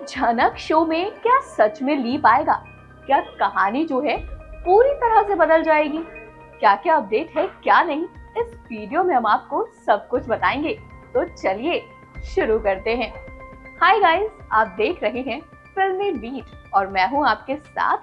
झनक शो में क्या सच में लीप आएगा? क्या कहानी जो है पूरी तरह से बदल जाएगी? क्या क्या अपडेट है क्या नहीं, इस वीडियो में हम आपको सब कुछ बताएंगे। तो चलिए शुरू करते हैं। हाय गाइस, आप देख रहे हैं फिल्मी बीट और मैं हूं आपके साथ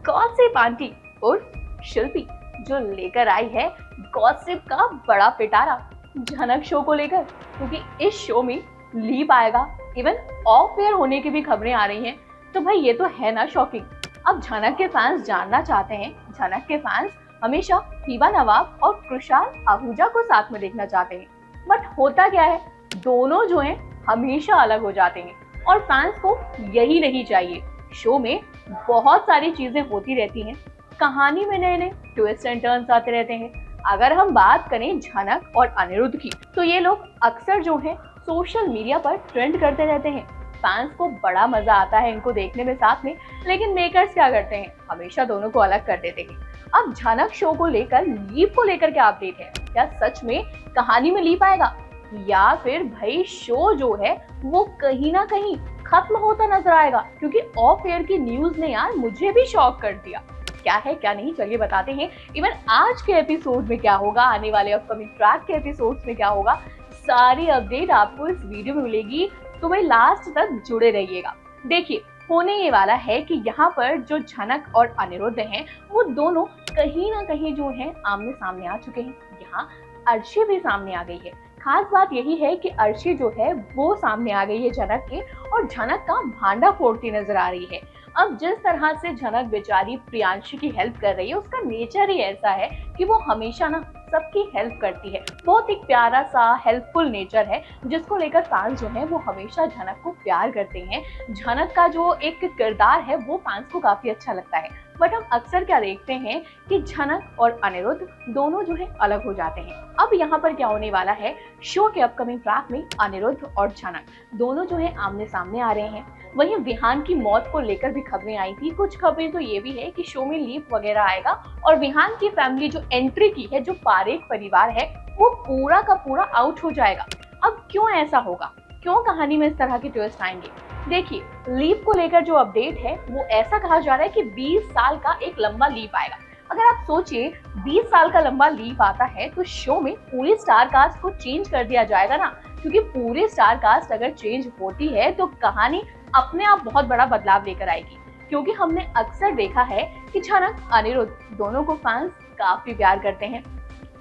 गॉसिप आंटी उर्फ शिल्पी, जो लेकर आई है गॉसिप का बड़ा पिटारा झनक शो को लेकर। क्योंकि इस शो में लीप आएगा, इवन ऑफ एयर होने की भी खबरें आ रही हैं। तो भाई ये तो है ना शॉकिंग। अब झनक के फैंस जानना चाहते हैं, झनक के फैंस हमेशा हिबा नवाब और खुशहाल आहूजा को साथ में देखना चाहते हैं। बट होता क्या है, दोनों जो हैं हमेशा अलग हो जाते हैं और फैंस को यही नहीं चाहिए। शो में बहुत सारी चीजें होती रहती हैं, कहानी में नए नए ट्विस्ट एंड टर्न्स आते रहते हैं। अगर हम बात करें झनक और अनिरुद्ध की, तो ये लोग अक्सर जो है सोशल मीडिया पर ट्रेंड करते रहते हैं। फैंस को बड़ा मजा आता है इनको देखने में साथ में, लेकिन मेकर्स क्या करते हैं, हमेशा दोनों को अलग कर देते हैं। अब झनक शो को लेकर, लीप को लेकर क्या अपडेट है? क्या सच में कहानी में लीप आएगा, या फिर भाई शो जो है वो कहीं ना कहीं खत्म होता नजर आएगा? क्योंकि ऑफ एयर की न्यूज ने यार मुझे भी शॉक कर दिया। क्या है क्या नहीं, चलिए बताते हैं। इवन आज के एपिसोड में क्या होगा, आने वाले अपकमिंग ट्रैक के एपिसोड्स में क्या होगा, सारी अपडेट आपको इस वीडियो में मिलेगी। तो भाई लास्ट तक जुड़े रहिएगा। देखिए, होने ये वाला है कि यहाँ पर जो झनक और अनिरुद्ध हैं वो दोनों कहीं ना कहीं जो है आमने सामने आ चुके हैं। यहाँ अर्शी भी सामने आ गई है। खास बात यही है कि अर्शी जो है वो सामने आ गई है झनक के, और झनक का भांडा फोड़ती नजर आ रही है। अब जिस तरह से झनक बेचारी प्रियांशी की हेल्प कर रही है, उसका नेचर ही ऐसा है कि वो हमेशा ना सबकी हेल्प करती है। बहुत एक प्यारा सा हेल्पफुल नेचर है, जिसको लेकर फैंस जो है वो हमेशा झनक को प्यार करते हैं। झनक का जो एक किरदार है वो फैंस को काफी अच्छा लगता है। बट हम अक्सर क्या देखते हैं कि झनक और अनिरुद्ध दोनों जो है अलग हो जाते हैं। अब यहाँ पर क्या होने वाला है, शो के अपकमिंग ट्रैक में अनिरुद्ध और झनक दोनों जो है आमने सामने आ रहे हैं। वहीं विहान की मौत को लेकर भी खबरें आई थी। कुछ खबरें तो ये भी है कि शो में लीप वगैरह आएगा और विहान की फैमिली जो एंट्री की है, जो पारेख परिवार है, वो पूरा का पूरा आउट हो जाएगा। अब क्यों ऐसा होगा, क्यों कहानी में इस तरह के ट्विस्ट आएंगे? देखिए, लीप को लेकर जो अपडेट है वो ऐसा कहा जा रहा है कि 20 साल का एक लंबा लीप आएगा। अगर आप सोचिए 20 साल का लंबा लीप आता है तो शो में पूरी स्टार कास्ट को चेंज कर दिया जाएगा ना। क्योंकि पूरी स्टार कास्ट अगर चेंज होती है तो कहानी अपने आप बहुत बड़ा बदलाव लेकर आएगी। क्योंकि हमने अक्सर देखा है कि झनक अनिरुद्ध दोनों को फैंस काफी प्यार करते हैं।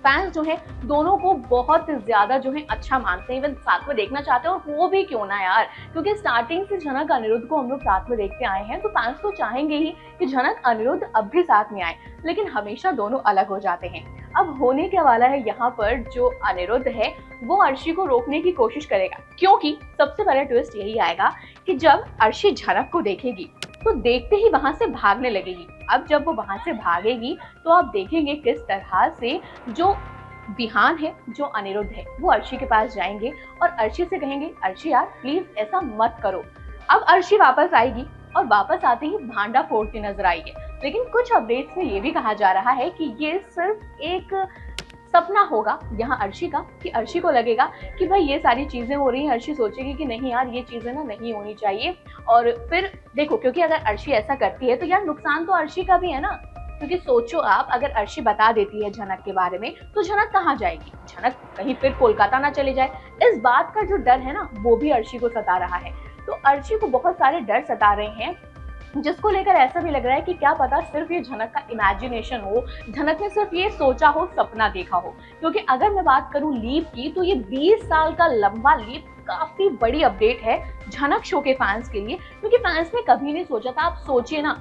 फैंस जो है दोनों को बहुत ज्यादा जो है अच्छा मानते हैं, इवन साथ में देखना चाहते हैं। और वो भी क्यों ना यार, क्योंकि स्टार्टिंग से झनक अनिरुद्ध को हम लोग साथ में देखते आए हैं, तो फैंस तो चाहेंगे ही कि झनक अनिरुद्ध अब भी साथ में आए। लेकिन हमेशा दोनों अलग हो जाते हैं। अब होने क्या वाला है, यहाँ पर जो अनिरुद्ध है वो अर्शी को रोकने की कोशिश करेगा। क्योंकि सबसे पहला ट्विस्ट यही आएगा कि जब अर्शी झनक को देखेगी तो देखते ही वहां से भागने लगेगी। अब जब वो वहां से भागेगी तो आप देखेंगे किस तरह से जो विहान है, जो अनिरुद्ध है, वो अर्शी के पास जाएंगे और अर्शी से कहेंगे, अर्शी यार प्लीज ऐसा मत करो। अब अर्शी वापस आएगी और वापस आते ही भांडा फोड़ती नजर आई है। लेकिन कुछ अपडेट्स में ये भी कहा जा रहा है कि ये सिर्फ एक सपना होगा यहाँ अर्शी का, कि अर्शी को लगेगा कि भाई ये सारी चीजें हो रही हैं। अर्शी सोचेगी कि नहीं यार, ये चीजें ना नहीं होनी चाहिए। और फिर देखो, क्योंकि अगर अर्शी ऐसा करती है तो यार नुकसान तो अर्शी का भी है ना। क्योंकि सोचो आप, अगर अर्शी बता देती है झनक के बारे में तो झनक कहाँ जाएगी? झनक कहीं फिर कोलकाता ना चले जाए। इस बात का जो डर है ना, वो भी अर्शी को सता रहा है। तो अर्शी को बहुत सारे डर सता रहे हैं, जिसको लेकर ऐसा भी लग रहा है कि क्या पता सिर्फ ये झनक का इमेजिनेशन हो, झनक ने सिर्फ ये सोचा हो, सपना देखा हो। क्योंकि अगर मैं बात करूं लीप की, तो ये 20 साल का लंबा लीप काफी बड़ी अपडेट है झनक शो के फैंस के लिए। क्योंकि फैंस ने कभी नहीं सोचा था। आप सोचिए ना,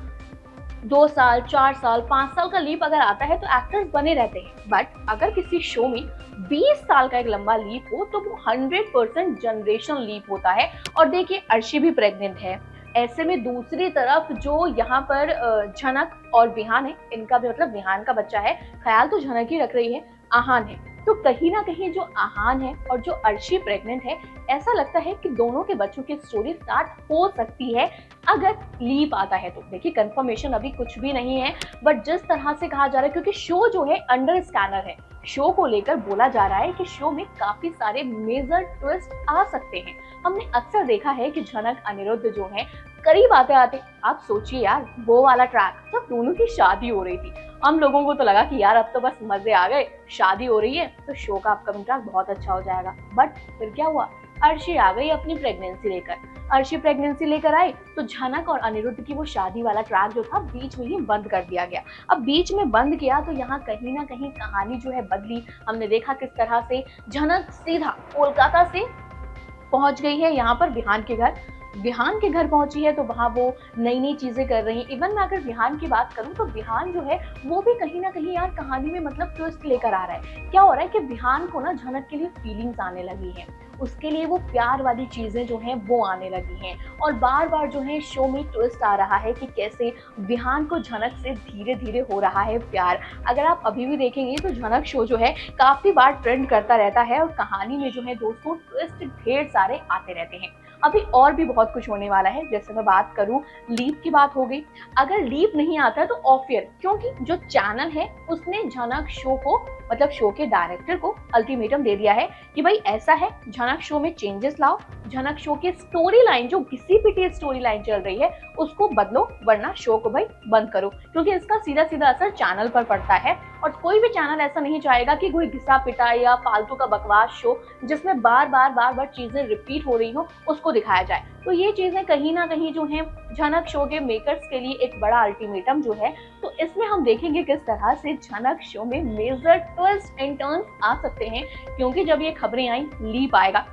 2 साल, 4 साल, 5 साल का लीप अगर आता है तो एक्टर्स बने रहते हैं। बट अगर किसी शो में 20 साल का एक लंबा लीप हो तो वो 100% जनरेशन लीप होता है। और देखिए, अर्शी भी प्रेग्नेंट है। ऐसे में दूसरी तरफ जो यहाँ पर झनक और विहान है, इनका भी मतलब विहान का बच्चा है, ख्याल तो झनक ही रख रही है, आहान है। तो कहीं ना कहीं जो आहान है और जो अर्शी प्रेग्नेंट है, ऐसा लगता है कि दोनों के बच्चों की स्टोरी स्टार्ट हो सकती है अगर लीप आता है तो। देखिए, कंफर्मेशन अभी कुछ भी नहीं है, बट जिस तरह से कहा जा रहा है, क्योंकि शो जो है अंडर स्कैनर है, शो को लेकर बोला जा रहा है कि शो में काफी सारे मेजर ट्विस्ट आ सकते हैं। हमने अक्सर देखा है कि झनक अनिरुद्ध जो है करीब आते आते, आप सोचिए यार वो वाला ट्रैक जब दोनों की शादी हो रही थी, हम लोगों को तो लगा कि यार अब तो बस मजे आ गए, शादी हो रही है तो शो का अपकमिंग ट्रैक बहुत अच्छा हो जाएगा। बट फिर क्या हुआ, अर्शी आ गई अपनी प्रेगनेंसी लेकर। अर्शी प्रेगनेंसी लेकर आई तो झनक और अनिरुद्ध की वो शादी वाला ट्रैक जो था बीच में ही बंद कर दिया गया। अब बीच में बंद किया तो यहाँ कहीं ना कहीं कहानी जो है बदली। हमने देखा किस तरह से झनक सीधा कोलकाता से पहुंच गई है यहाँ पर विहान के घर। विहान के घर पहुंची है तो वहां वो नई नई चीजें कर रही है। इवन मैं अगर विहान की बात करूं तो विहान जो है वो भी कहीं ना कहीं यार कहानी में मतलब ट्विस्ट लेकर आ रहा है। क्या हो रहा है कि विहान को ना झनक के लिए फीलिंग्स आने लगी हैं, उसके लिए वो प्यार वाली चीजें जो हैं वो आने लगी हैं। और बार बार जो है शो में ट्विस्ट आ रहा है कि कैसे विहान को झनक से धीरे धीरे हो रहा है प्यार। अगर आप अभी भी देखेंगे तो झनक शो जो है काफी बार ट्रेंड करता रहता है और कहानी में जो है दोस्तों ट्विस्ट ढेर सारे आते रहते हैं। अभी और भी बहुत कुछ होने वाला है। जैसे मैं बात करूं, लीप की बात हो गई। अगर लीप नहीं आता है तो ऑफ एयर, क्योंकि जो चैनल है उसने झनक शो को मतलब शो के डायरेक्टर को अल्टीमेटम दे दिया है कि भाई ऐसा है, झनक शो में चेंजेस लाओ, झनक शो की स्टोरी लाइन जो घिसी पिटी स्टोरी लाइन चल रही है उसको बदलो, वरना शो को भाई बंद करो। क्योंकि इसका सीधा सीधा असर चैनल पर पड़ता है और कोई भी चैनल ऐसा नहीं चाहेगा कि कोई घिसा पिटा या फालतू का बकवास शो जिसमें बार बार चीजें रिपीट हो रही हो उसको दिखाया जाए। तो ये चीजें कहीं ना कहीं जो है झनक शो के मेकर्स के लिए एक बड़ा अल्टीमेटम जो है। तो इसमें हम देखेंगे किस तरह से झनक शो में मेजर ट्विस्ट एंड टर्न्स आ सकते हैं। क्योंकि जब ये खबरें आई लीप आएगा,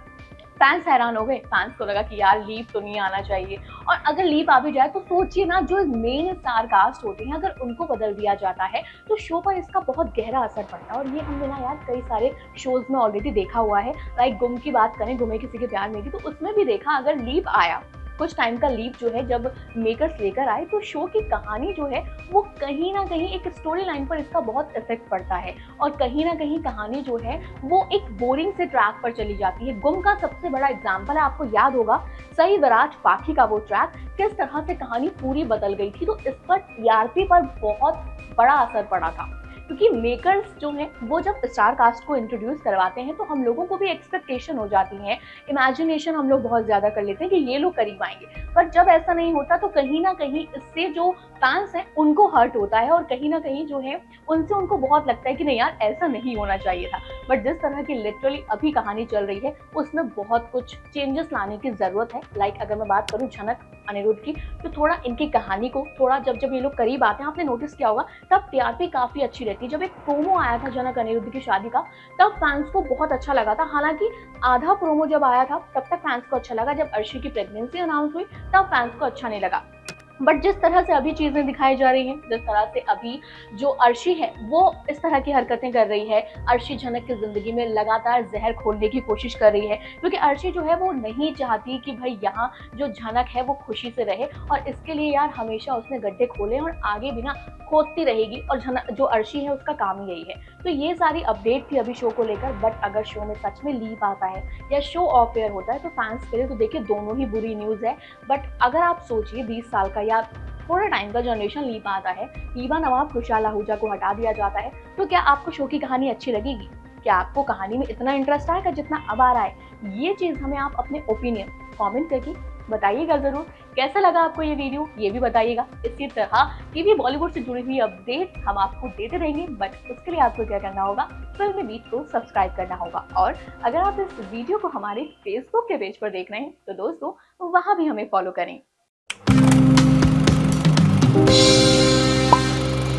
फैंस हैरान हो गए। फैंस को लगा कि यार लीप तो नहीं आना चाहिए। और अगर लीप आ भी जाए तो सोचिए ना, जो मेन स्टार कास्ट होते हैं अगर उनको बदल दिया जाता है तो शो पर इसका बहुत गहरा असर पड़ता है। और ये हमने ना यार कई सारे शोज में ऑलरेडी देखा हुआ है। लाइक गुम की बात करें, गुमे किसी के प्यार में थी, तो उसमें भी देखा अगर लीप आया, कुछ टाइम का लीप जो है जब मेकर्स लेकर आए तो शो की कहानी जो है वो कहीं ना कहीं एक स्टोरी लाइन पर इसका बहुत इफेक्ट पड़ता है। और कहीं ना कहीं कहानी जो है वो एक बोरिंग से ट्रैक पर चली जाती है। गुम का सबसे बड़ा एग्जाम्पल है, आपको याद होगा सई विराज पाखी का वो ट्रैक, किस तरह से कहानी पूरी बदल गई थी। तो इस पर टीआरपी पर बहुत बड़ा असर पड़ा था। क्योंकि मेकर्स जो हैं वो जब स्टार कास्ट को इंट्रोड्यूस करवाते हैं तो हम लोगों को भी एक्सपेक्टेशन हो जाती है, इमेजिनेशन हम लोग बहुत ज्यादा कर लेते हैं कि ये लोग करीब आएंगे। पर जब ऐसा नहीं होता तो कहीं ना कहीं इससे जो फैंस हैं उनको हर्ट होता है और कहीं ना कहीं जो है उनसे उनको बहुत लगता है कि नहीं यार ऐसा नहीं होना चाहिए था। बट जिस तरह की लिटरली अभी कहानी चल रही है उसमें बहुत कुछ चेंजेस लाने की जरूरत है। लाइक अगर मैं बात करूँ झनक अनिरुद्ध की, तो थोड़ा इनकी कहानी को थोड़ा जब ये लोग करीब आते हैं, आपने नोटिस किया होगा तब टीआरपी काफी अच्छी रहती है। जब एक प्रोमो आया था झनक अनिरुद्ध की शादी का तब फैंस को बहुत अच्छा लगा था। हालांकि आधा प्रोमो जब आया था तब तक फैंस को अच्छा लगा, जब अर्शी की प्रेगनेंसी अनाउंस हुई तब फैंस को अच्छा नहीं लगा। बट जिस तरह से अभी चीजें दिखाई जा रही हैं, जिस तरह से अभी जो अर्शी है वो इस तरह की हरकतें कर रही है, अर्शी झनक की जिंदगी में लगातार जहर खोलने की कोशिश कर रही है। क्योंकि अर्शी जो है वो नहीं चाहती कि भाई यहाँ जो झनक है वो खुशी से रहे, और इसके लिए यार हमेशा उसने गड्ढे खोले और आगे भी ना खोदती रहेगी। और जो अर्शी है उसका काम ही यही है। तो ये सारी अपडेट थी अभी शो को लेकर। बट अगर शो में सच में लीप आता है या शो ऑफ एयर होता है तो फैंस के लिए तो देखिए दोनों ही बुरी न्यूज है। बट अगर आप सोचिए 20 साल का या थोड़ा टाइम का जनरेशन लीप आता है, हिबा नवाब खुशहाल आहूजा को हटा दिया जाता है, तो क्या आपको शो की कहानी अच्छी लगेगी? क्या आपको कहानी में इतना इंटरेस्ट आएगा जितना अब आ रहा है? ये चीज हमें आप अपने ओपिनियन कमेंट करके बताइएगा जरूर। कैसा लगा आपको ये वीडियो ये भी बताइएगा। इसी तरह टीवी बॉलीवुड से जुड़ी हुई अपडेट हम आपको देते रहेंगे। बट उसके लिए आपको क्या करना होगा, फिल्मी बीट को सब्सक्राइब करना होगा। और अगर आप इस वीडियो को हमारे फेसबुक के पेज पर देख रहे हैं तो दोस्तों वहां भी हमें फॉलो करें।